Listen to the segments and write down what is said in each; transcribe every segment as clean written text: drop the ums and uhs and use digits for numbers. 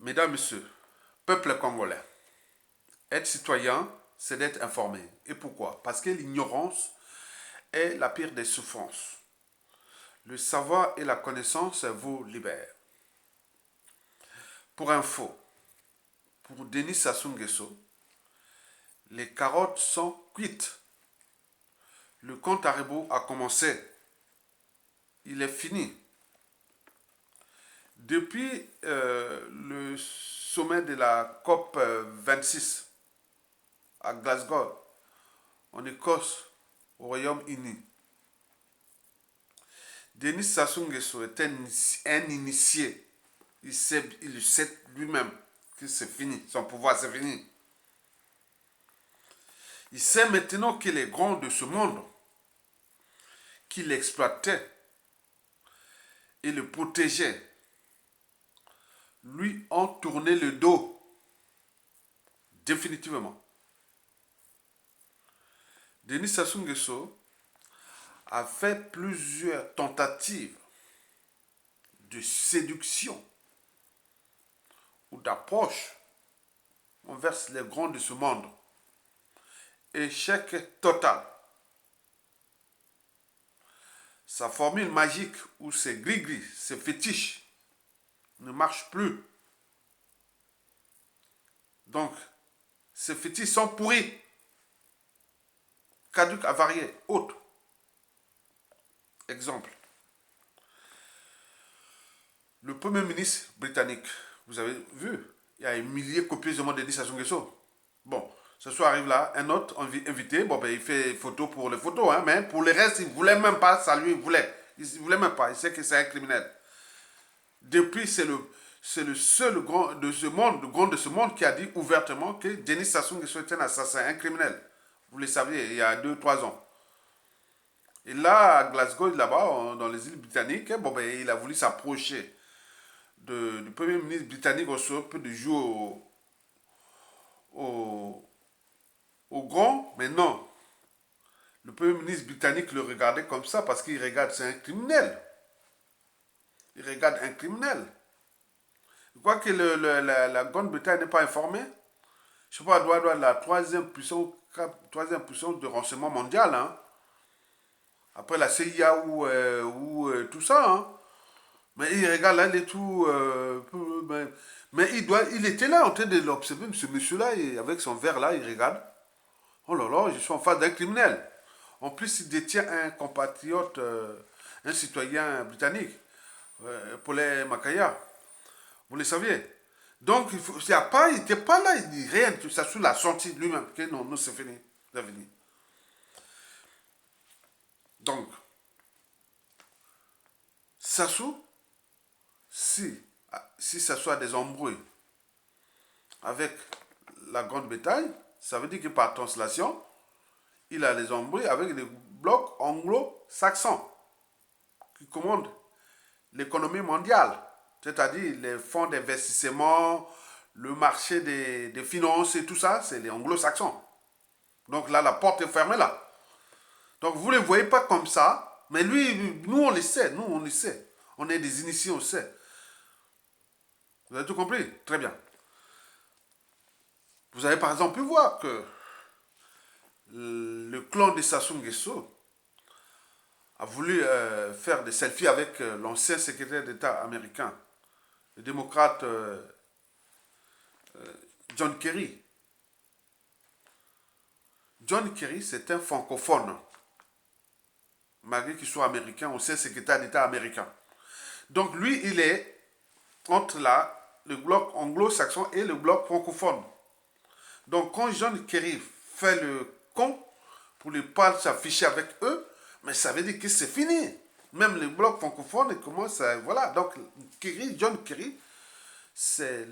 Mesdames, Messieurs, peuple congolais, être citoyen, c'est d'être informé. Et pourquoi? Parce que l'ignorance est la pire des souffrances. Le savoir et la connaissance vous libèrent. Pour info, pour Denis Sassou Nguesso, les carottes sont cuites. Le compte à rebours a commencé. Il est fini. Depuis le sommet de la COP 26 à Glasgow, en Écosse, au Royaume-Uni, Denis Sassou Nguesso est un initié. Il le sait lui-même que c'est fini, son pouvoir c'est fini. Il sait maintenant que les grands de ce monde, qui l'exploitaient et le protégeaient, lui ont tourné le dos, définitivement. Denis Sassou Nguesso a fait plusieurs tentatives de séduction ou d'approche envers les grands de ce monde. Échec total. Sa formule magique ou ses gris-gris, ses fétiches ne marchent plus. Donc, ces fétiches sont pourris, caducs, avariés, autres. Exemple. Le premier ministre britannique, vous avez vu, il a humilié copieusement Denis Sassou Nguesso. Bon, ce soir arrive là, un autre invité, bon ben il fait photo pour les photos, hein, mais pour le reste, il ne voulait même pas saluer, il voulait même pas, il sait que c'est un criminel. Depuis, c'est le seul grand de ce monde, le grand de ce monde qui a dit ouvertement que Denis Sassou Nguesso est un assassin, un criminel. Vous le saviez, il y a 2 3 ans. Et là, à Glasgow, là-bas, dans les îles britanniques, bon, ben, il a voulu s'approcher du premier ministre britannique au peu de jouer au, au grand, mais non. Le premier ministre britannique le regardait comme ça parce qu'il regarde, c'est un criminel. Il regarde un criminel. Je crois que la Grande-Bretagne n'est pas informée. Je sais pas, elle doit être la troisième puissance de renseignement mondial. Hein. Après la CIA ou tout ça. Hein. Mais il regarde là, il est tout. Mais il était là en train de l'observer, ce monsieur-là, avec son verre là, il regarde. Oh là là, je suis en face d'un criminel. En plus, il détient un compatriote, un citoyen britannique, Paulin Makaya. Vous le saviez. Donc, il n'était pas là, il dit rien, tout ça, sous la sortie de lui-même. Que non, non, c'est fini. C'est fini. Donc, Sassou, si Sassou a des embrouilles avec la Grande-Bretagne, ça veut dire que par translation, il a des embrouilles avec les blocs anglo-saxons qui commandent l'économie mondiale, c'est-à-dire les fonds d'investissement, le marché des finances et tout ça, c'est les anglo-saxons. Donc là, la porte est fermée là. Donc vous ne le voyez pas comme ça, mais lui, nous on le sait, nous on le sait. On est des initiés, on sait. Vous avez tout compris? Très bien. Vous avez par exemple pu voir que le clan de Sassou Nguesso a voulu faire des selfies avec l'ancien secrétaire d'État américain, le démocrate John Kerry. John Kerry, c'est un francophone, malgré qu'il soit américain, ancien secrétaire d'État américain. Donc lui, il est entre le bloc anglo-saxon et le bloc francophone. Donc quand John Kerry fait le con pour ne pas s'afficher avec eux, mais ça veut dire que c'est fini. Même les blocs francophones commencent à... Voilà, donc John Kerry, c'est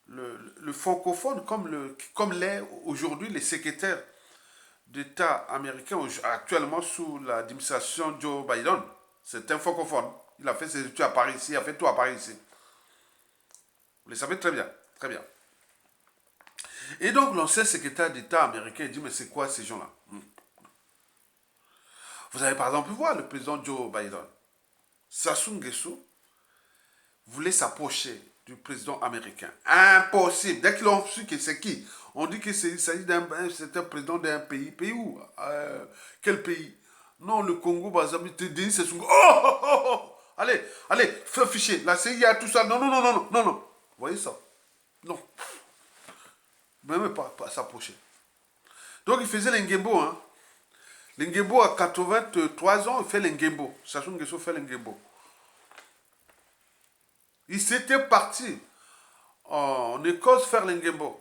le francophone comme l'est aujourd'hui les secrétaires d'État américains actuellement sous l'administration Joe Biden. C'est un francophone. Il a fait ses études à Paris ici, il a fait tout à Paris ici. Vous le savez très bien, très bien. Et donc l'ancien secrétaire d'État américain dit mais c'est quoi ces gens-là? Vous avez par exemple pu voir le président Joe Biden. Sassou Nguesso voulait s'approcher du président américain. Impossible. Dès qu'ils ont su que c'est qui, on dit qu'il s'agit c'est un président d'un pays. Pays où quel pays? Non, le Congo, Brazzaville, Denis Sassou Nguesso. Oh, oh, oh, oh. Allez, allez, fais fichier. La CIA, tout ça. Non, non, non, non, non, non, non. Vous voyez ça? Non. Même pas s'approcher. Donc il faisait l'Ngembo, hein. L'Ngembo à 83 ans, il fait l'Ngembo. Sassou Nguesso fait l'Ngembo. Il s'était parti en Écosse faire l'Ngembo.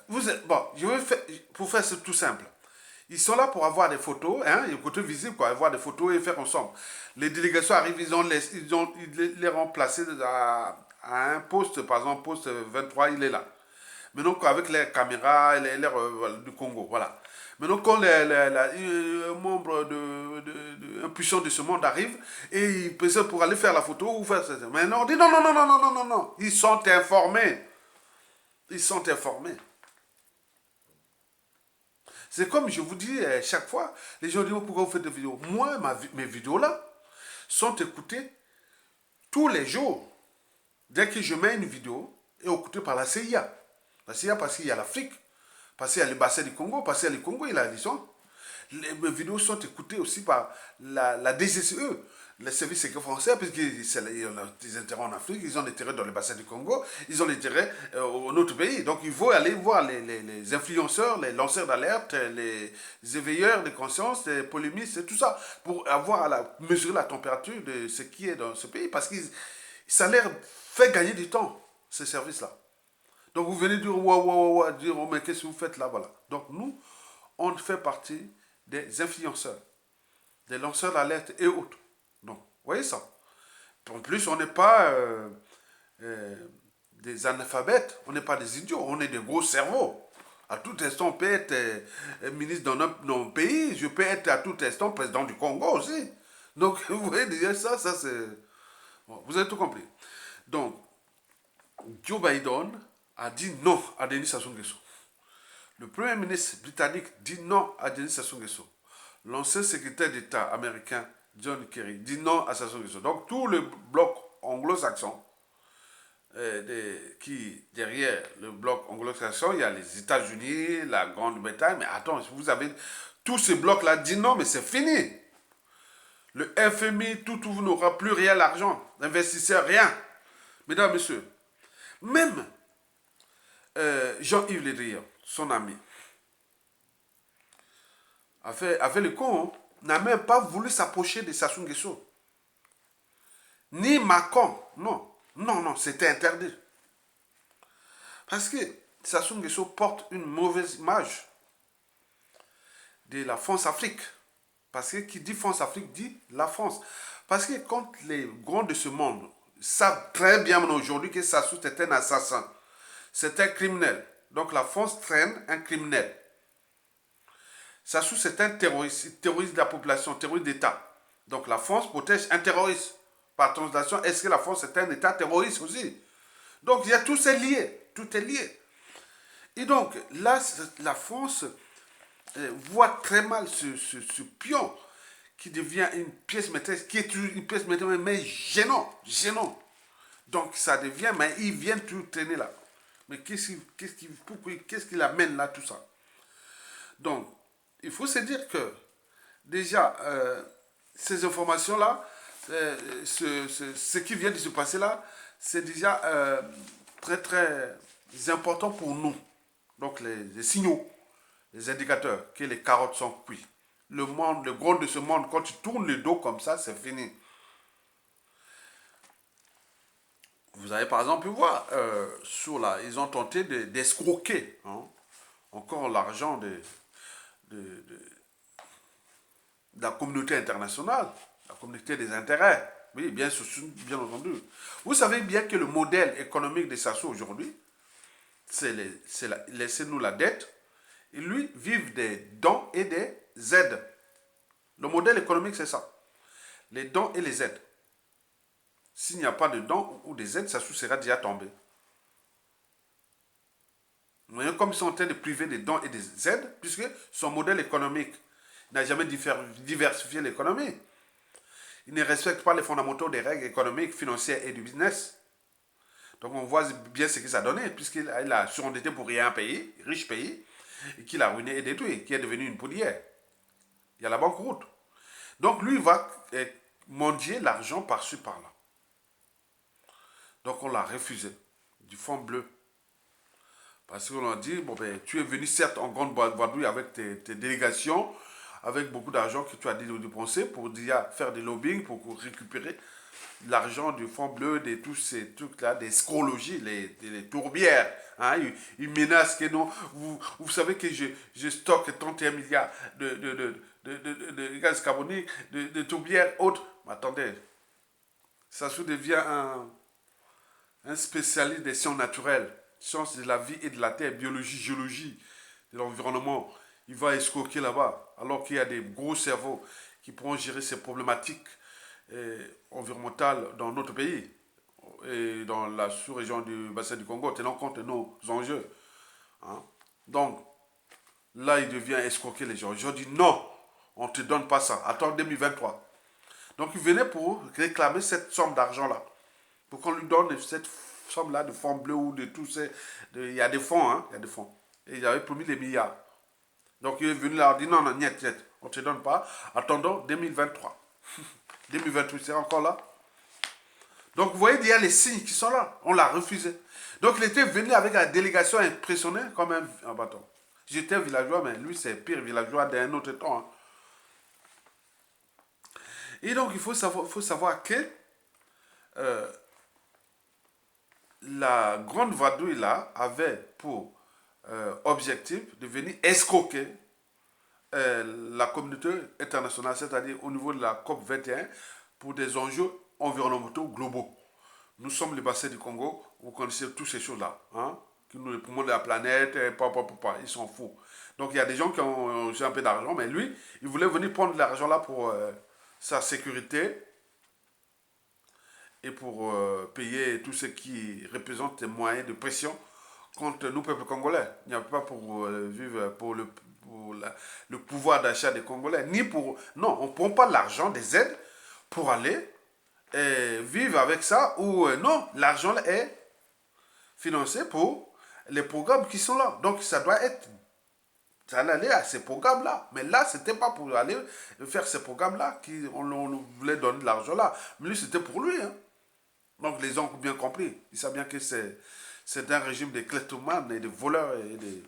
Bon, je vais faire, pour faire c'est tout simple. Ils sont là pour avoir des photos, hein, le côté visible, quoi, avoir des photos et faire ensemble. Les délégations arrivent, ils les remplacés à un poste, par exemple, poste 23, il est là. Maintenant, avec les caméras et du Congo, voilà. Maintenant, quand les membres un puissant de ce monde arrive et ils peuvent pour aller faire la photo ou faire ça. Maintenant, on dit non, non, non, non, non, non, non, non. Ils sont informés. Ils sont informés. C'est comme je vous dis chaque fois, les gens disent pourquoi vous faites des vidéos. Moi, mes vidéos là sont écoutées tous les jours. Dès que je mets une vidéo, et écoutée par la CIA. La CIA parce qu'il y a l'Afrique, parce qu'il y a le bassin du Congo, parce qu'il y a le Congo et la Lison. Les vidéos sont écoutées aussi par la DGCE, le service secret français, puisqu'ils ont des intérêts en Afrique, ils ont des intérêts dans le bassin du Congo, ils ont des intérêts au notre pays. Donc il faut aller voir les influenceurs, les lanceurs d'alerte, les éveilleurs de conscience, les polémistes, et tout ça, pour mesurer la température de ce qui est dans ce pays, parce que ça leur fait gagner du temps, ces services-là. Donc vous venez dire, dire, oh, mais qu'est-ce que vous faites là, voilà. Donc nous, on fait partie des influenceurs, des lanceurs d'alerte et autres. Donc, vous voyez ça. En plus, on n'est pas des analphabètes, on n'est pas des idiots, on est des gros cerveaux. À tout instant, on peut être ministre dans notre pays, je peux être à tout instant président du Congo aussi. Donc, vous voyez déjà ça c'est... Bon, vous avez tout compris. Donc, Joe Biden a dit non à Denis Sassou Nguesso. Le premier ministre britannique dit non à Denis Sassou Nguesso. L'ancien secrétaire d'État américain John Kerry dit non à Sassou Nguesso. Donc tout le bloc anglo-saxon, qui derrière le bloc anglo-saxon, il y a les États-Unis, la Grande-Bretagne, mais attends, vous avez tous ces blocs-là dit non, mais c'est fini. Le FMI, tout n'aura plus rien l'argent. L'investisseur, rien. Mesdames, messieurs, même Jean-Yves Le Drian, son ami, a fait le con, n'a même pas voulu s'approcher de Sassou Nguesso. Ni Macron, non. Non, non, c'était interdit. Parce que Sassou Nguesso porte une mauvaise image de la France-Afrique. Parce que qui dit France-Afrique dit la France. Parce que quand les grands de ce monde savent très bien aujourd'hui que Sassou était un assassin, c'est un criminel. Donc la France traîne un criminel. Sassou, c'est un terroriste, terroriste de la population, terroriste d'État. Donc la France protège un terroriste. Par translation, est-ce que la France est un État terroriste aussi? Donc il y a tout c'est lié, tout est lié. Et donc là, la France voit très mal ce pion qui devient une pièce maîtresse, qui est une pièce maîtresse, mais gênant, gênant. Donc ça devient, mais ils viennent tout traîner là. Mais qu'est-ce qui l'amène là, tout ça? Donc, il faut se dire que déjà, ces informations-là, ce qui vient de se passer là, c'est déjà très très important pour nous. Donc les signaux, les indicateurs, que les carottes sont cuites. Le monde, le gros de ce monde, quand tu tournes le dos comme ça, c'est fini. Vous avez par exemple pu voir, ils ont tenté d'escroquer encore l'argent de la communauté internationale, la communauté des intérêts. Oui, bien entendu. Vous savez bien que le modèle économique de Sassou aujourd'hui, c'est laissez-nous la dette, et lui vivent des dons et des aides. Le modèle économique, c'est ça. Les dons et les aides. S'il n'y a pas de dons ou des aides, Sassou sera déjà tombé. Mais comme ils sont en train de priver des dons et des aides, puisque son modèle économique n'a jamais diversifié l'économie. Il ne respecte pas les fondamentaux des règles économiques, financières et du business. Donc on voit bien ce que ça donnait, puisqu'il a surendetté pour rien un pays, riche pays, et qu'il a ruiné et détruit, qui est devenu une poudrière. Il y a la banqueroute. Donc lui, il va mendier l'argent par-ci, par-là. Donc on l'a refusé, du fonds bleu. Parce qu'on a dit, bon ben, tu es venu certes en grande vadrouille avec tes délégations, avec beaucoup d'argent que tu as dépensé pour déjà faire des lobbying, pour récupérer l'argent du fonds bleu, de tous ces trucs-là, des scrologies, les tourbières. Hein, ils menacent que non. Vous savez que je stocke 31 milliards de gaz carbonique, de tourbières autres. Mais attendez, ça se devient un spécialiste des sciences naturelles, sciences de la vie et de la terre, biologie, géologie, de l'environnement. Il va escroquer là-bas, alors qu'il y a des gros cerveaux qui pourront gérer ces problématiques environnementales dans notre pays et dans la sous-région du bassin du Congo, tenant compte de nos enjeux. Hein. Donc, là, il devient escroquer les gens. Je dis non, on ne te donne pas ça. Attends 2023. Donc, il venait pour réclamer cette somme d'argent-là. Pour qu'on lui donne cette somme-là de fonds bleus ou de tous ces... Il y a des fonds, hein, il y a des fonds. Et il avait promis les milliards. Donc il est venu là, il dit non, non, niet, niet, on ne te donne pas. Attendons 2023. 2028, c'est encore là. Donc vous voyez, il y a les signes qui sont là. On l'a refusé. Donc il était venu avec la délégation impressionnée comme un bâton. J'étais villageois, mais lui c'est pire villageois d'un autre temps. Hein. Et donc il faut savoir que la grande vadrouille là avait pour objectif de venir escroquer la communauté internationale, c'est-à-dire au niveau de la COP 21, pour des enjeux environnementaux globaux. Nous sommes les bassins du Congo, vous connaissez toutes ces choses-là, hein, qui nous les poumons de la planète, ils s'en foutent. Donc il y a des gens qui ont un peu d'argent, mais lui, il voulait venir prendre l'argent là pour sa sécurité et pour payer tout ce qui représente des moyens de pression contre nous, peuple congolais. Il n'y a pas pour vivre pour le pouvoir d'achat des Congolais, ni pour... Non, on ne prend pas l'argent des aides pour aller vivre avec ça, ou non, l'argent est financé pour les programmes qui sont là. Donc ça doit être... Ça allait à ces programmes-là. Mais là, ce n'était pas pour aller faire ces programmes-là qu'on voulait donner de l'argent là. Mais lui, c'était pour lui. Hein. Donc les gens ont bien compris. Ils savent bien que c'est un régime de kleptomanes et de voleurs et de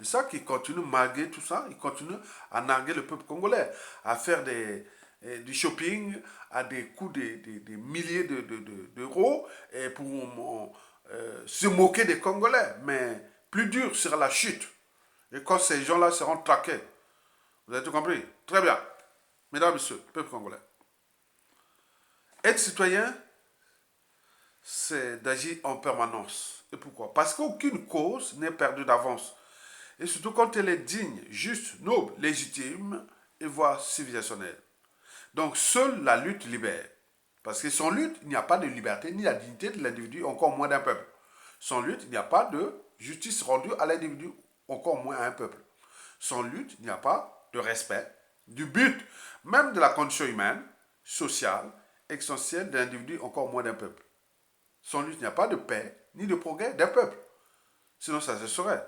ça qui continue à marguer tout ça. Ils continuent à narguer le peuple congolais, à faire du shopping à des coûts de milliers d'euros pour se moquer des Congolais. Mais plus dur sera la chute. Et quand ces gens-là seront traqués. Vous avez tout compris? Très bien. Mesdames, Messieurs, peuple congolais. Être citoyen, c'est d'agir en permanence. Et pourquoi? Parce qu'aucune cause n'est perdue d'avance. Et surtout quand elle est digne, juste, noble, légitime et voire civilisationnelle. Donc seule la lutte libère. Parce que sans lutte, il n'y a pas de liberté ni la dignité de l'individu, encore moins d'un peuple. Sans lutte, il n'y a pas de justice rendue à l'individu, encore moins à un peuple. Sans lutte, il n'y a pas de respect du but, même de la condition humaine, sociale, essentielle de l'individu, encore moins d'un peuple. Sans lutte, il n'y a pas de paix ni de progrès d'un peuple. Sinon, ça se saurait.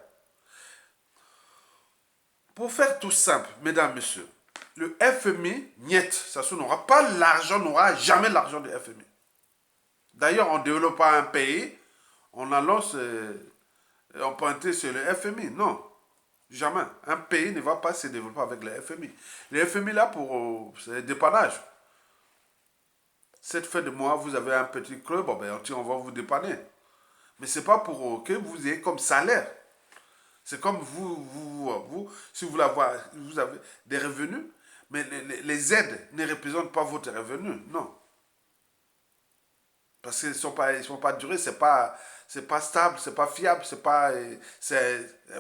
Pour faire tout simple, mesdames, messieurs, le FMI, niet, ça n'aura pas l'argent, n'aura jamais l'argent du FMI. D'ailleurs, on ne développe pas un pays, on annonce emprunter sur le FMI. Non, jamais. Un pays ne va pas se développer avec le FMI. Le FMI, là, pour c'est dépannage. Cette fin de mois, vous avez un petit club, bon, ben, on va vous dépanner. Mais ce n'est pas pour que vous ayez comme salaire. C'est comme vous si vous voulez avoir, vous avez des revenus, mais les aides ne représentent pas votre revenu, non. Parce qu'ils ne sont pas durés, c'est pas stable, c'est pas fiable, c'est pas...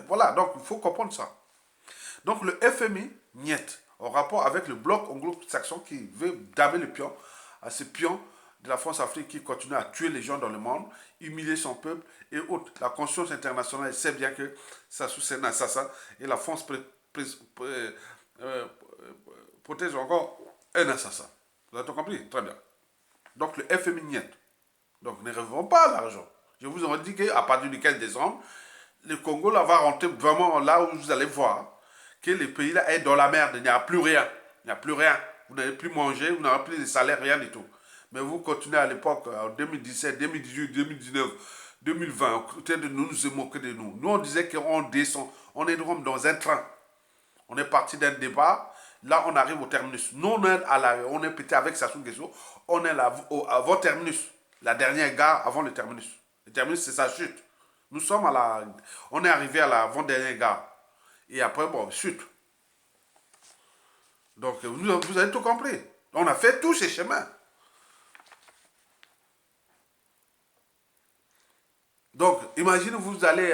voilà, donc il faut comprendre ça. Donc le FMI, niet, en rapport avec le bloc anglo-saxon qui veut damer le pion à ce pion de la France-Afrique qui continue à tuer les gens dans le monde, humilier son peuple et autres. La conscience internationale sait bien que ça c'est un assassin et la France protège encore un assassin. Vous avez tout compris? Très bien. Donc le FMI niet. Donc ne rêvons pas l'argent. Je vous ai dit qu'à partir du 15 décembre, le Congo là, va rentrer vraiment là où vous allez voir que le pays là est dans la merde. Il n'y a plus rien. Il n'y a plus rien. Vous n'avez plus mangé, vous n'avez plus de salaire, rien du tout. Mais vous continuez à l'époque, en 2017, 2018, 2019, 2020, de nous moquer de nous. Nous, on disait qu'on descend, on est dans un train. On est parti d'un débat, là, on arrive au terminus. Nous, on est pété avec Sassou Nguesso, on est là, avant terminus. La dernière gare avant le terminus. Le terminus, c'est sa chute. Nous sommes on est arrivé à l'avant-dernière gare. Et après, bon, chute. Donc, vous avez tout compris. On a fait tous ces chemins. Donc, imaginez, vous allez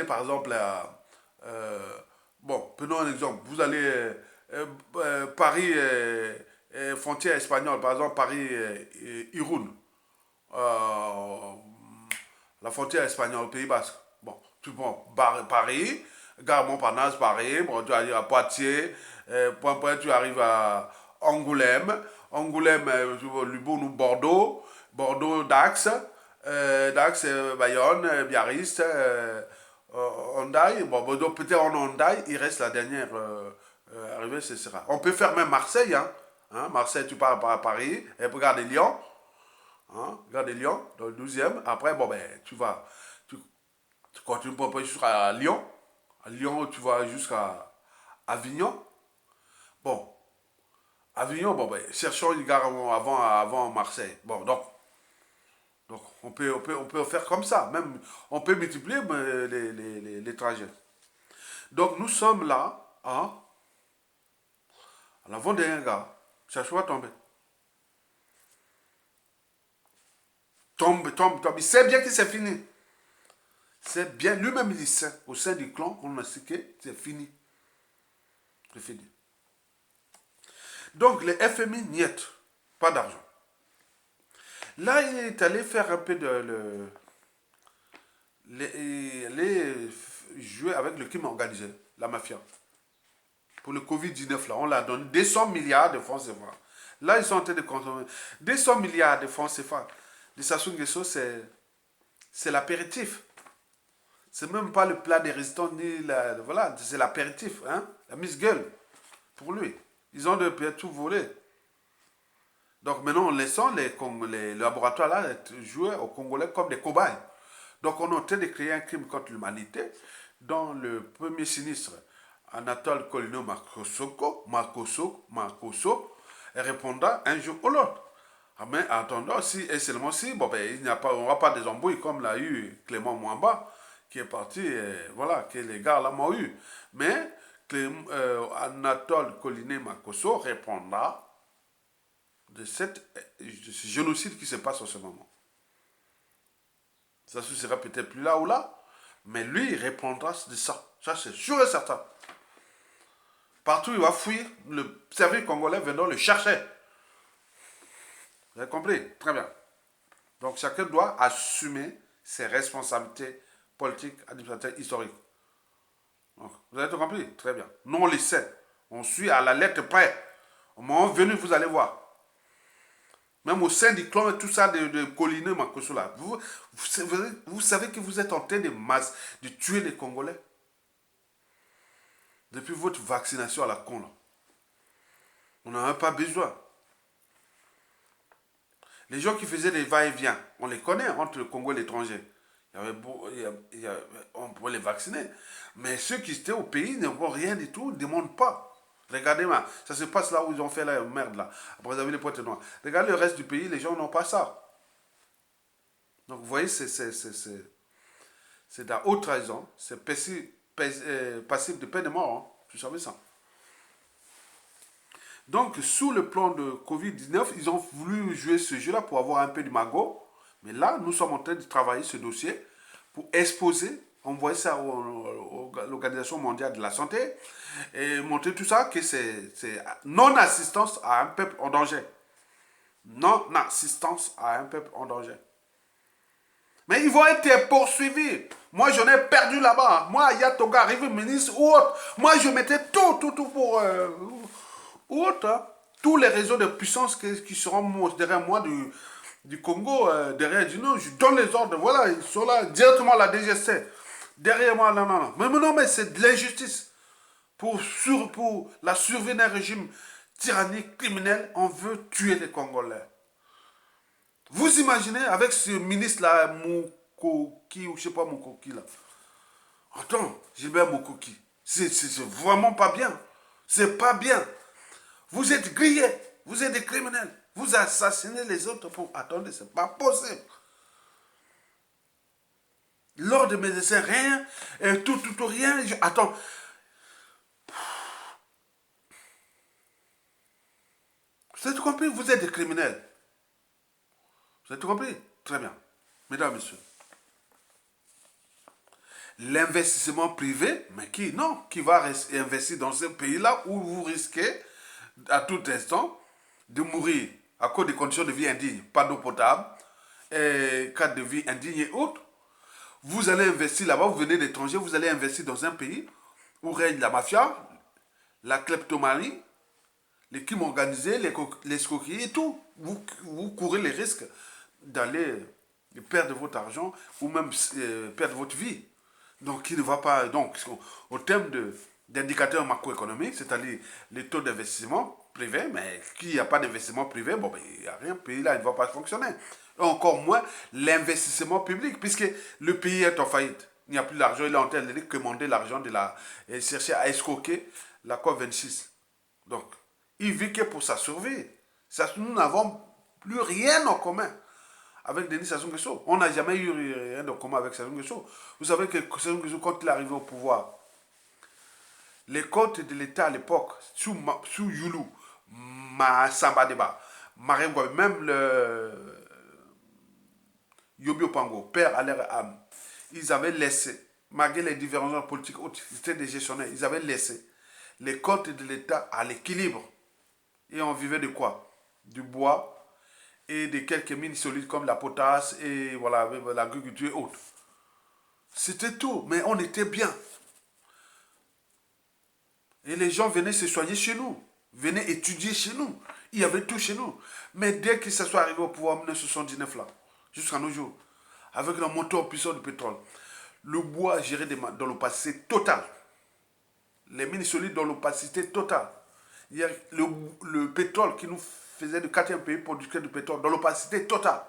par exemple bon, prenons un exemple. Vous allez Paris, frontière espagnole, par exemple, Paris, Irun, euh, la frontière espagnole, Pays Basque. Bon, tu prends Paris, gare Montparnasse, Paris, bon, tu arrives à Poitiers, point, tu arrives à Angoulême, Angoulême, Lubon ou Bordeaux, Bordeaux, Dax, Dax, Bayonne, Biarritz, Hondaï. Bon, donc peut-être en Hondaï, il reste la dernière arrivée, ce sera. On peut faire même Marseille, hein. Marseille, tu pars à Paris, et puis regarde Lyon, hein, regarde Lyon, dans le 12e. Après, bon, ben, tu continues pour jusqu'à Lyon. À Lyon, tu vas jusqu'à Avignon. Bon, Avignon, bon, ben, cherchons une gare avant Marseille. Bon, donc on peut faire comme ça. Même, on peut multiplier les trajets. Donc, nous sommes là, hein, à l'avant-dernière gare. Cherchons à tomber. Tombe. Il sait bien que c'est fini. C'est bien, lui-même il dit ça. Au sein du clan, on a dit que c'est fini. C'est fini. Donc, le FMI niet, pas d'argent. Là, il est allé faire un peu les jouer avec le crime organisé, la mafia. Pour le Covid-19, là, on l'a donné 200 milliards de francs CFA. Là, ils sont en train de consommer 200 milliards de francs CFA. De Sassou Nguesso, c'est l'apéritif. C'est même pas le plat des résistants, ni voilà, c'est l'apéritif, hein, la mise-gueule, pour lui. Ils ont de tout volé. Donc maintenant, laissons les laboratoires là jouer aux Congolais comme des cobayes. Donc on est en train de créer un crime contre l'humanité dont le premier sinistre, Anatole Colino Marcoso, répondra un jour ou l'autre. Ah, mais attendons, si et seulement si, bon, ben, il n'y aura pas des embrouilles comme l'a eu Clément Mwamba, qui est parti, voilà, que les gars là m'ont eu. Mais Anatole Collinet Makosso répondra de ce génocide qui se passe en ce moment. Ça ne sera peut-être plus là ou là, mais lui, il répondra de ça. Ça, c'est sûr et certain. Partout, il va fuir, le service congolais viendra le chercher. Vous avez compris? Très bien. Donc, chacun doit assumer ses responsabilités politiques, administratives, historiques. Donc, vous avez tout compris? Très bien. Nous, on le sait. On suit à la lettre près. Au moment venu, vous allez voir. Même au sein du clan et tout ça de Colline Makosso là. Vous savez que vous êtes en train de tuer les Congolais. Depuis votre vaccination à la con là. On n'en a pas besoin. Les gens qui faisaient des va-et-vient, on les connaît entre le Congo et l'étranger. On pouvait les vacciner. Mais ceux qui étaient au pays ne voient rien du tout, ne demandent pas. Regardez-moi, ça se passe là où ils ont fait la merde là. Après, vous avez les pointes noires. Regardez le reste du pays, les gens n'ont pas ça. Donc, vous voyez, c'est de la haute trahison. C'est passible de peine de mort. Hein. Tu savais ça. Donc, sous le plan de Covid-19, ils ont voulu jouer ce jeu-là pour avoir un peu de magot. Mais là, nous sommes en train de travailler ce dossier pour exposer, envoyer ça à l'Organisation mondiale de la santé et montrer tout ça que c'est non-assistance à un peuple en danger. Non-assistance à un peuple en danger. Mais ils vont être poursuivis. Moi, j'en ai perdu là-bas. Moi, Yatoga arrive ministre ou autre. Moi, je mettais tout pour... ou autre. Hein. tous les réseaux de puissance qui seront derrière moi du Congo, derrière du Nord, je donne les ordres, voilà, ils sont là, directement la DGC. Derrière moi, non, non, non. Mais non, mais c'est de l'injustice. Pour la survie d'un régime tyrannique, criminel, on veut tuer les Congolais. Vous imaginez avec ce ministre-là, Mokoki, ou je sais pas Mokoki, là. Attends, Gilbert Mokoki, c'est vraiment pas bien. C'est pas bien. Vous êtes grillés, vous êtes des criminels. Vous assassinez les autres pour... Attendez, c'est pas possible. L'ordre de médecin, rien, et tout, rien. Attends. Vous avez tout compris? Vous êtes des criminels. Vous avez tout compris? Très bien. Mesdames, Messieurs. L'investissement privé, mais qui? Non. Qui va investir dans ce pays-là où vous risquez, à tout instant, de mourir à cause des conditions de vie indignes, pas d'eau potable, et cadre de vie indigne et autres. Vous allez investir là-bas, vous venez d'étranger, vous allez investir dans un pays où règne la mafia, la kleptomanie, les crimes organisés, les escroqueries et tout. Vous courez les risques d'aller perdre votre argent ou même perdre votre vie. Donc, il ne va pas. Donc, au terme d'indicateurs macroéconomiques, c'est-à-dire les taux d'investissement privé, mais qu'il n'y a pas d'investissement privé, bon, ben, il n'y a rien, le pays là, il ne va pas fonctionner. Et encore moins l'investissement public, puisque le pays est en faillite. Il n'y a plus d'argent, il est en train de commander l'argent de la. Et chercher à escroquer la COP26. Donc, il vit que pour sa survie. Nous n'avons plus rien en commun avec Denis Sassou Nguesso. On n'a jamais eu rien en commun avec Sassou Nguesso. Vous savez que Sassou Nguesso, quand il est arrivé au pouvoir, les comptes de l'État à l'époque, sous Youlou, Samba Deba, Marengwa, même le Yobio Pango, père à leur âme, ils avaient laissé, malgré les différences politiques, ils étaient des gestionnaires, ils avaient laissé les comptes de l'État à l'équilibre. Et on vivait de quoi? Du bois et de quelques mines solides comme la potasse et voilà, l'agriculture et autres. C'était tout, mais on était bien. Et les gens venaient se soigner chez nous, venaient étudier chez nous. Il y avait tout chez nous. Mais dès qu'ils se sont arrivés au pouvoir en 1979, là, jusqu'à nos jours, avec la montée en puissance du pétrole, le bois géré dans l'opacité totale. Les mines solides dans l'opacité totale. Il y a le pétrole qui nous faisait le quatrième pays producteur de pétrole dans l'opacité totale.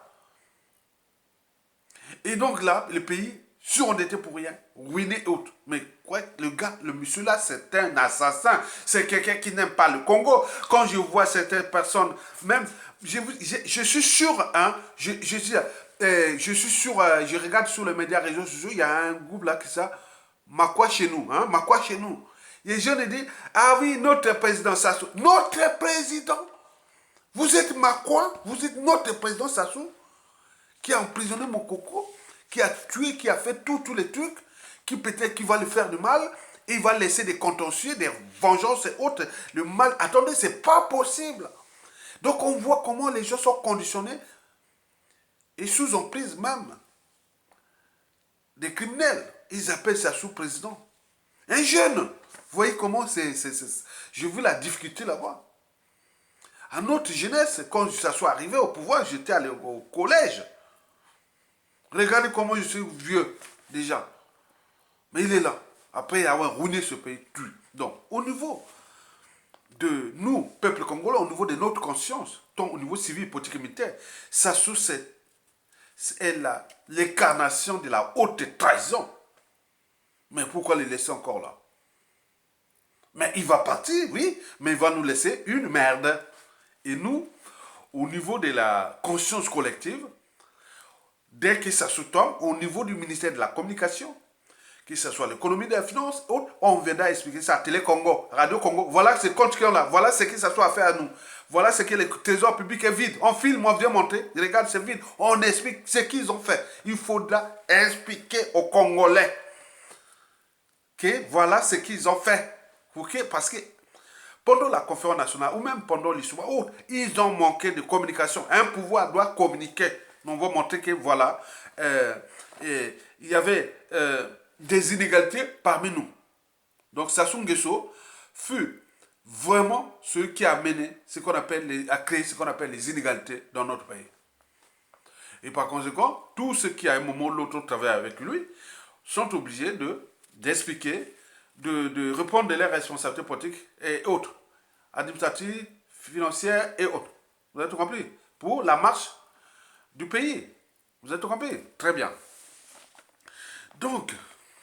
Et donc là, le pays surendetté pour rien, ruiné et autres. Mais quoi, le gars, le monsieur là, c'est un assassin. C'est quelqu'un qui n'aime pas le Congo. Quand je vois certaines personnes, même, je suis sûr, hein, je suis sûr, je regarde sur les médias réseaux sociaux, il y a un groupe là qui ça, Makwa chez nous, hein, Makwa chez nous. Les jeunes disent, ah oui, notre président Sassou. Notre président? Vous êtes Makwa? Vous êtes notre président Sassou? Qui a emprisonné mon coco? Qui a tué, qui a fait tous les trucs? Qui peut-être qu'il va lui faire du mal? Et il va laisser des contentieux, des vengeances et autres. Le mal, attendez, c'est pas possible. Donc on voit comment les gens sont conditionnés et sous emprise même des criminels. Ils appellent Sassou président. Un jeune. Vous voyez comment j'ai vu la difficulté là-bas. À notre jeunesse, quand ça soit arrivé au pouvoir, j'étais allé au collège. Regardez comment je suis vieux, déjà. Mais il est là. Après avoir ruiné ce pays. Donc, au niveau de nous, peuple congolais, au niveau de notre conscience, tant au niveau civil, politique et militaire, Sassou, c'est l'incarnation de la haute trahison. Mais pourquoi les laisser encore là? Mais il va partir, oui, mais il va nous laisser une merde. Et nous, au niveau de la conscience collective, dès que ça se tombe, au niveau du ministère de la Communication, que ce soit l'économie de la finance, on viendra expliquer ça à Télé Congo, Radio Congo. Voilà ce compte qu'on a, voilà ce que ça soit à faire à nous. Voilà ce que le trésor public est vide. On filme, on vient montrer, regarde, c'est vide. On explique ce qu'ils ont fait. Il faudra expliquer aux Congolais que voilà ce qu'ils ont fait. Okay? Parce que pendant la conférence nationale ou même pendant l'histoire, ils ont manqué de communication. Un pouvoir doit communiquer. On va montrer que voilà, il y avait des inégalités parmi nous. Donc Sassou Nguesso fut vraiment ce qui a mené ce qu'on appelle à créer ce qu'on appelle les inégalités dans notre pays. Et par conséquent, tous ceux qui à un moment ou l'autre travaillent avec lui sont obligés d'expliquer, de répondre de leurs responsabilités politiques et autres, administratives, financières et autres. Vous avez tout compris? Pour la marche du pays. Vous avez tout compris? Très bien. Donc,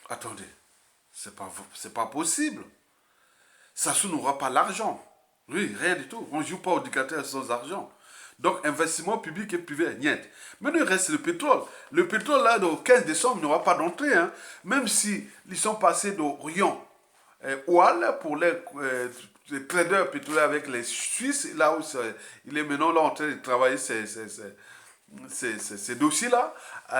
attendez, c'est pas possible. Sassou n'aura pas l'argent. Oui, rien du tout. On ne joue pas au dictateur sans argent. Donc, investissement public et privé, niet. Maintenant, il reste le pétrole. Le pétrole, là, au 15 décembre, n'aura pas d'entrée. Hein. Même si ils sont passés d'Orient Oual pour les traders pétroliers avec les Suisses, là où il est maintenant là en train de travailler ces dossiers-là.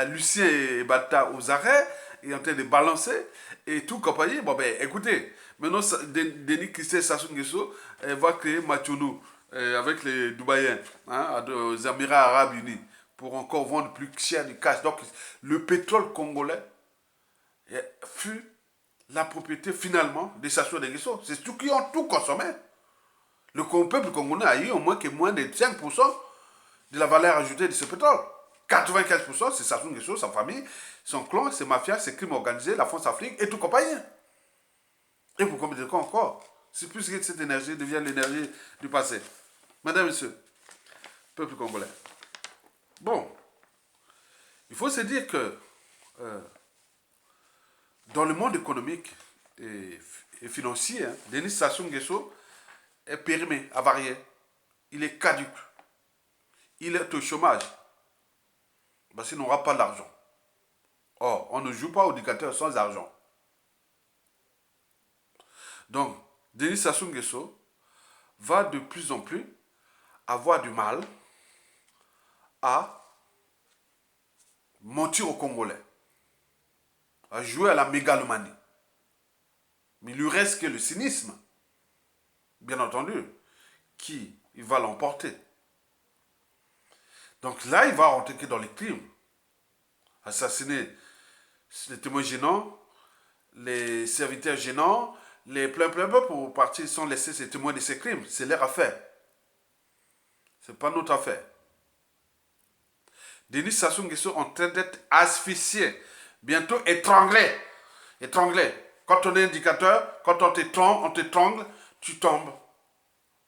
Lucien et Bata aux arrêts, il est en train de balancer et tout compagnie. Bon, ben, écoutez, maintenant, Denis Christian Sassou Nguesso va créer Machonou avec les Dubaïens, hein, aux Émirats Arabes Unis, pour encore vendre plus cher du cash. Donc, le pétrole congolais fut la propriété finalement des Sassou Nguesso. C'est ceux qui ont tout consommé. Le peuple congolais a eu au moins de 5% de la valeur ajoutée de ce pétrole. 95%, c'est Sassou Nguesso, sa famille, son clan, ses mafias, ses crimes organisés, la France Afrique et tout compagnie. Et pour combien de temps encore? C'est plus que cette énergie devient l'énergie du passé. Mesdames, Messieurs, peuple congolais. Bon, il faut se dire que dans le monde économique et financier, hein, Denis Sassou Nguesso est périmé, avarié. Il est caduque. Il est au chômage. Parce qu'il n'aura pas d'argent. Or, on ne joue pas au dictateur sans argent. Donc, Denis Sassou Nguesso va de plus en plus avoir du mal à mentir aux Congolais, à jouer à la mégalomanie. Mais il lui reste que le cynisme, bien entendu, qui il va l'emporter. Donc là, il va rentrer dans les crimes. Assassiner les témoins gênants, les serviteurs gênants, les plein pour partir sans laisser ces témoins de ces crimes. C'est leur affaire. C'est pas notre affaire. Denis Sassou Nguesso est en train d'être asphyxié, bientôt étranglé. Étranglé. Quand on est indicateur, quand on t'étrangle, tu tombes.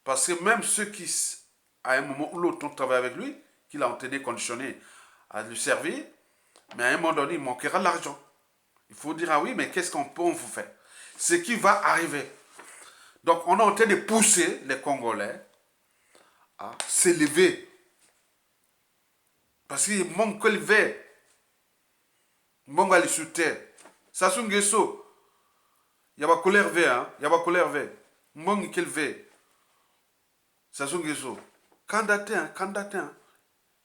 Parce que même ceux qui, à un moment ou l'autre, ont travaillé avec lui, qu'il a entraîné, conditionné à lui servir, mais à un moment donné, il manquera l'argent. Il faut dire, ah oui, mais qu'est-ce qu'on peut vous faire? Ce qui va arriver. Donc, on est en train de pousser les Congolais à s'élever. Parce qu'il manque que lever. Il manque à les soutenir. Sassou Nguesso, il y a pas colère V, hein? Il y a pas colère V. Il manque qu'il veut. Sassou Nguesso, candidat,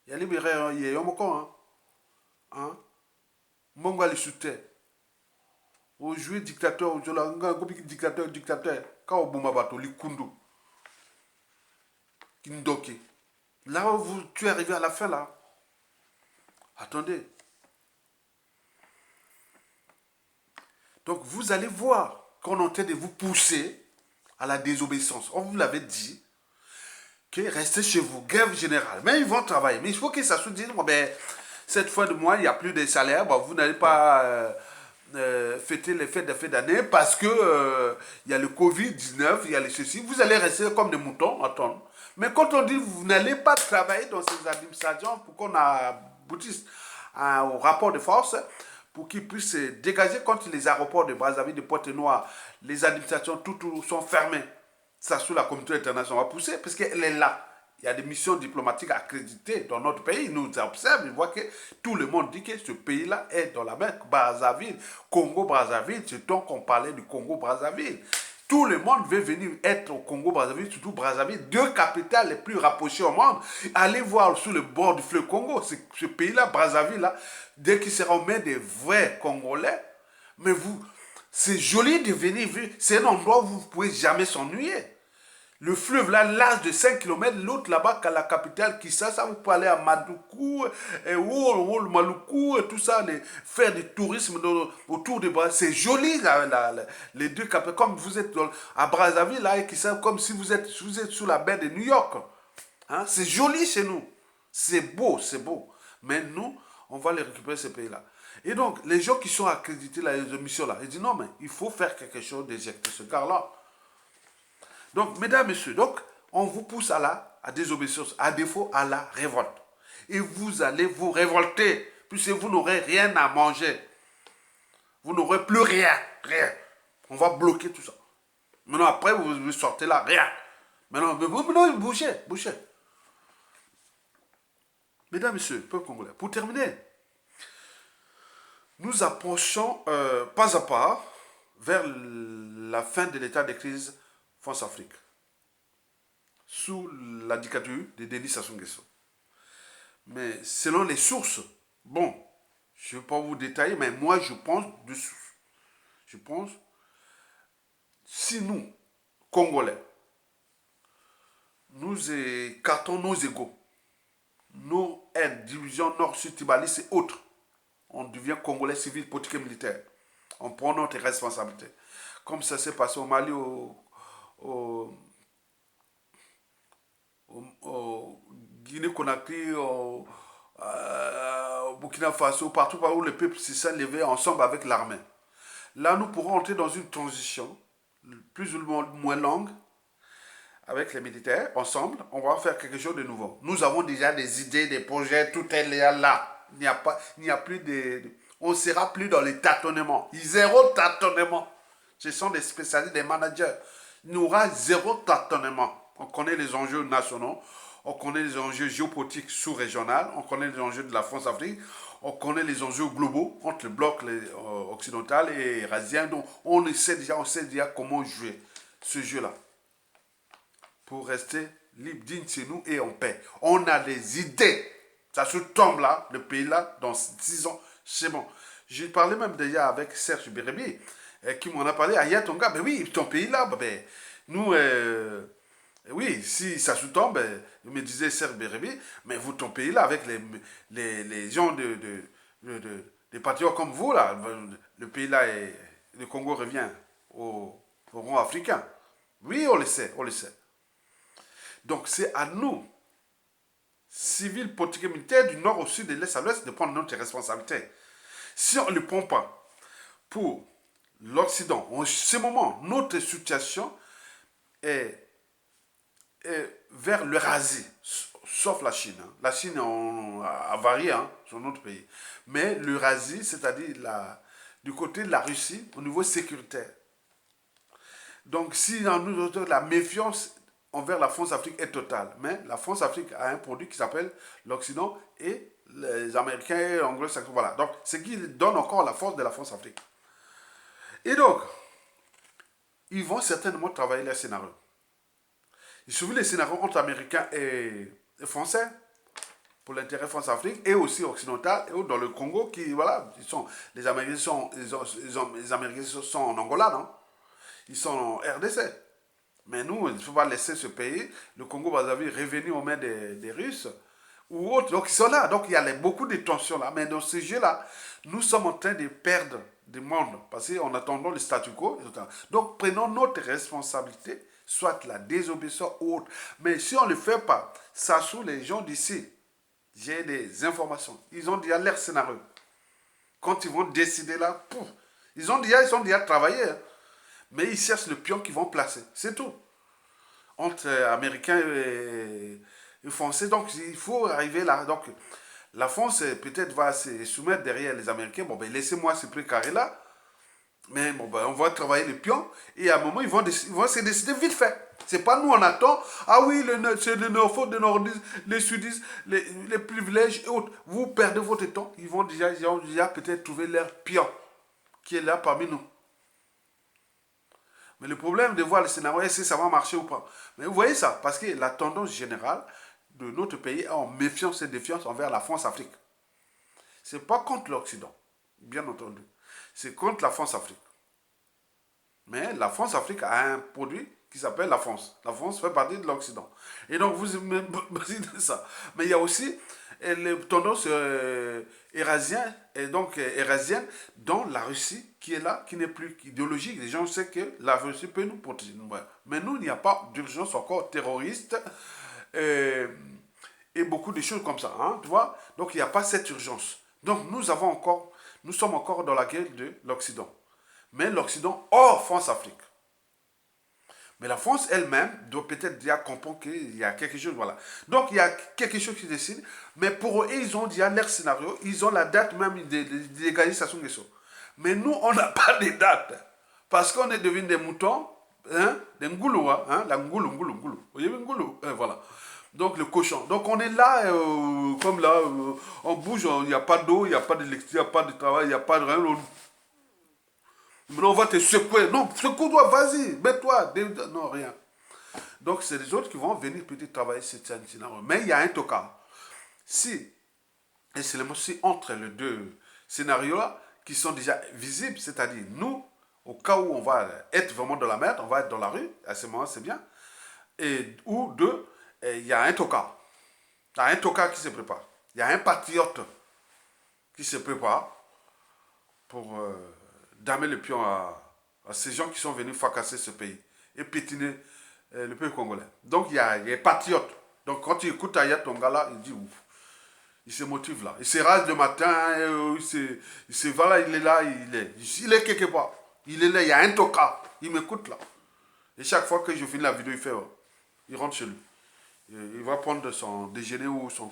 il y a libéré, il y a un mot, hein? Mongo ali soutien. Au jouer dictateur, au jouer dictateur. Quand on bouma bateau, li kundu. Kindoki. Là où tu es arrivé à la fin là. Attendez. Donc vous allez voir qu'on est en train de vous pousser à la désobéissance. On vous l'avait dit que restez chez vous, grève générale. Mais ils vont travailler. Mais il faut que ça se dise, bon, ben, cette fin de mois, il n'y a plus de salaire. Bon, vous n'allez pas fêter les fêtes de fin d'année parce que il y a le Covid-19, il y a les ceci. Vous allez rester comme des moutons, attendre. Mais quand on dit vous n'allez pas travailler dans ces administrations pour qu'on aboutisse au rapport de force, pour qu'ils puissent se dégager contre les aéroports de Brazzaville, de Pointe-Noire, les administrations, tout sont fermées. Ça, sous la communauté internationale va pousser, parce qu'elle est là. Il y a des missions diplomatiques accréditées dans notre pays. Ils nous observent, ils voient que tout le monde dit que ce pays-là est dans la mer. Brazzaville, Congo-Brazzaville, c'est donc qu'on parlait du Congo-Brazzaville. Tout le monde veut venir être au Congo-Brazzaville, surtout Brazzaville, deux capitales les plus rapprochées au monde. Allez voir sur le bord du fleuve Congo, ce pays-là, Brazzaville-là, dès qu'il sera aux mains des vrais Congolais, mais vous, c'est joli de venir vivre. C'est un endroit où vous ne pouvez jamais s'ennuyer. Le fleuve là, large de 5 km, l'autre là-bas, qu'à la capitale, ça vous peut aller à Madoukou, et le Maluku, et tout ça, faire du tourisme autour des bras. C'est joli, les deux capitales. Comme vous êtes à Brazzaville, là, et comme si vous êtes sous la baie de New York. Hein? C'est joli chez nous. C'est beau, c'est beau. Mais nous, on va les récupérer, ces pays-là. Et donc, les gens qui sont accrédités, là, les émissions là, ils disent non, mais il faut faire quelque chose d'éjecter ce gars-là. Donc, mesdames, messieurs, donc, on vous pousse à la désobéissance, à défaut à la révolte. Et vous allez vous révolter, puisque vous n'aurez rien à manger. Vous n'aurez plus rien, rien. On va bloquer tout ça. Maintenant, après, vous sortez là, rien. Maintenant, bougez, bougez. Mesdames, messieurs, peuple congolais, pour terminer, nous approchons pas à pas vers la fin de l'état de crise France-Afrique, sous la dictature de Denis Sassou Nguesso. Mais selon les sources, bon, je ne vais pas vous détailler, mais moi je pense de source. Je pense, si nous, Congolais, nous écartons nos égaux, nos haines, divisions nord-sud, Tibalis et autres, on devient Congolais civil, politique et militaire. On prend notre responsabilité. Comme ça s'est passé au Mali, au Guinée-Conakry, au Burkina Faso, partout où le peuple s'est levé ensemble avec l'armée. Là, nous pourrons entrer dans une transition plus ou moins longue avec les militaires, ensemble. On va faire quelque chose de nouveau. Nous avons déjà des idées, des projets, tout est là. Il n'y a plus on ne sera plus dans les tâtonnements. Zéro tâtonnement. Ce sont des spécialistes, des managers. Il y aura zéro tâtonnement. On connaît les enjeux nationaux, on connaît les enjeux géopolitiques sous-régionaux, on connaît les enjeux de la France-Afrique, on connaît les enjeux globaux entre le bloc occidental et eurasien. Donc on sait déjà comment jouer ce jeu-là pour rester libre, digne chez nous et en paix. On a des idées. Ça se tombe là, le pays là, dans 10 ans, c'est bon. J'ai parlé même déjà avec Serge Bérébi, qui m'en a parlé à Yatonga. Ben oui, ton pays là, ben, nous, oui, si ça se tombe, il me disait Serge Bérébi, mais vous, ton pays là, avec les gens des patriotes comme vous là, le pays là, le Congo revient au rang africain. Oui, on le sait, on le sait. Donc c'est à nous, civils, politiques et militaires, du nord au sud, de l'est à l'ouest, de prendre notre responsabilité. Si on ne le prend pas pour l'Occident, en ce moment, notre situation est vers l'Eurasie, sauf la Chine. Hein. La Chine a varié sur notre pays. Mais l'Eurasie, c'est-à-dire du côté de la Russie, au niveau sécuritaire. Donc si dans nous, la méfiance envers la France-Afrique est totale. Mais la France-Afrique a un produit qui s'appelle l'Occident et les Américains et les Anglo-Saxons. Voilà. Donc, ce qui donne encore la force de la France-Afrique. Et donc, ils vont certainement travailler les scénarios. Ils suivent les scénarios entre Américains et Français pour l'intérêt France-Afrique et aussi occidental et dans le Congo qui, voilà, les Américains sont en Angola, non? Ils sont en RDC. Mais nous, il ne faut pas laisser ce pays, le Congo-Brazzaville, revenir aux mains des Russes ou autres. Donc, ils sont là. Donc, il y a beaucoup de tensions là. Mais dans ce jeu-là, nous sommes en train de perdre du monde parce qu'en attendant le statu quo. Donc, prenons notre responsabilité, soit la désobéissance ou autre. Mais si on ne le fait pas, ça sous les gens d'ici. J'ai des informations. Ils ont déjà leur scénario. Quand ils vont décider là, pouf, ils ont déjà travaillé. Hein. Mais ils cherchent le pion qu'ils vont placer. C'est tout. Entre Américains et Français. Donc, il faut arriver là. Donc, la France, peut-être, va se soumettre derrière les Américains. Bon, ben, laissez-moi ce précaré là. Mais bon, ben, on va travailler le pion. Et à un moment, ils vont se décider vite fait. C'est pas nous, on attend. Ah oui, c'est le nord, le nordistes, les sudistes, les privilèges et autres. Vous perdez votre temps. Ils ont déjà peut-être trouvé leur pion qui est là parmi nous. Mais le problème de voir le scénario, est-ce que ça va marcher ou pas? Mais vous voyez ça, parce que la tendance générale de notre pays est en méfiance et défiance envers la France-Afrique. Ce n'est pas contre l'Occident, bien entendu. C'est contre la France-Afrique. Mais la France-Afrique a un produit qui s'appelle la France. La France fait partie de l'Occident. Et donc, vous imaginez ça. Mais il y a aussi les tendances eurasiennes, et donc eurasiennes, dans la Russie qui est là, qui n'est plus idéologique. Les gens savent que la Russie peut nous protéger. Ouais. Mais nous, il n'y a pas d'urgence encore terroriste et beaucoup de choses comme ça. Hein, tu vois. Donc, il n'y a pas cette urgence. Donc, nous sommes encore dans la guerre de l'Occident. Mais l'Occident hors France-Afrique. Mais la France elle-même doit peut-être déjà comprendre qu'il y a quelque chose, voilà. Donc il y a quelque chose qui décide, mais pour eux, ils ont déjà leur scénario, ils ont la date même de légalisation des choses. Mais nous, on n'a pas de date, parce qu'on est devenu des moutons, hein, des ngoulous, hein, la ngoulou, ngoulou, ngoulou. Vous voyez, ngoulou, voilà. Donc le cochon. Donc on est là, comme là, on bouge, il n'y a pas d'eau, il n'y a pas d'électricité, il n'y a pas de travail, il n'y a pas de rien. On va te secouer. Non, secoue-toi, vas-y, mets-toi. Non, rien. Donc, c'est les autres qui vont venir peut-être travailler ce scénario. Mais il y a un toca. Si, et c'est le mot si entre les deux scénarios-là, qui sont déjà visibles, c'est-à-dire nous, au cas où on va être vraiment dans la merde, on va être dans la rue, à ce moment c'est bien, et ou deux, il y a un toca. Il y a un toca qui se prépare. Il y a un patriote qui se prépare pour damer le pion à ces gens qui sont venus fracasser ce pays et piétiner le pays congolais. Donc il y a les patriotes. Donc quand tu écoutes Aya Tonga là, il dit ouf. Il se motive là. Il se rase le matin, voilà, il est là, il est quelque part. Il est là, il y a un toka. Il m'écoute là. Et chaque fois que je finis la vidéo, il fait, il rentre chez lui. Il va prendre son déjeuner ou son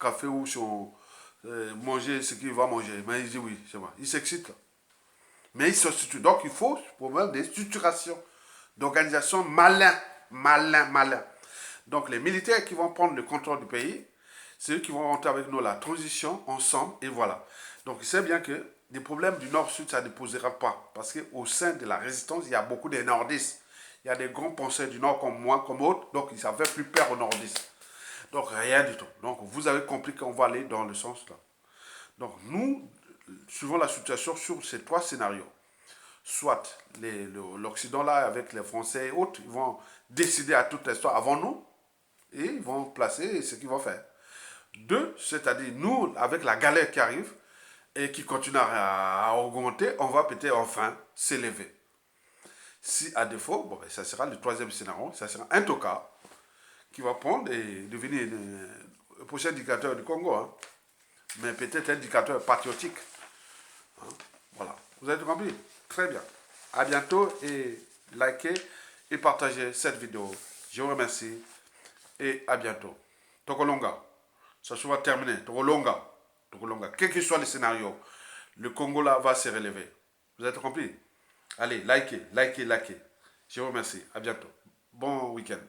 café ou son manger ce qu'il va manger. Mais il dit oui, c'est vrai. Il s'excite là. Mais il se structure. Donc il faut pour même des structurations d'organisation malin. Donc les militaires qui vont prendre le contrôle du pays, c'est eux qui vont rentrer avec nous la transition ensemble et voilà. Donc il sait bien que des problèmes du nord-sud, ça ne posera pas. Parce qu'au sein de la résistance, il y a beaucoup de nordistes. Il y a des grands penseurs du nord comme moi, comme autres, donc ils n'avaient plus peur aux nordistes. Donc rien du tout. Donc vous avez compris qu'on va aller dans le sens là. Donc nous, suivons la situation sur ces trois scénarios. Soit l'Occident là, avec les Français et autres, ils vont décider à toute l'histoire avant nous et ils vont placer ce qu'ils vont faire. Deux, c'est-à-dire nous, avec la galère qui arrive et qui continue à augmenter, on va peut-être enfin s'élever. Si à défaut, bon, ben, ça sera le troisième scénario, ça sera un toka qui va prendre et devenir le prochain dictateur du Congo. Hein. Mais peut-être un dictateur patriotique. Hein. Voilà. Vous avez compris? Très bien. À bientôt et likez et partagez cette vidéo. Je vous remercie et à bientôt. Tokolonga. Ça sera terminé. Tokolonga. Tokolonga. Quel que soit le scénario, le Congo là va se relever. Vous avez compris? Allez, likez. Je vous remercie. À bientôt. Bon week-end.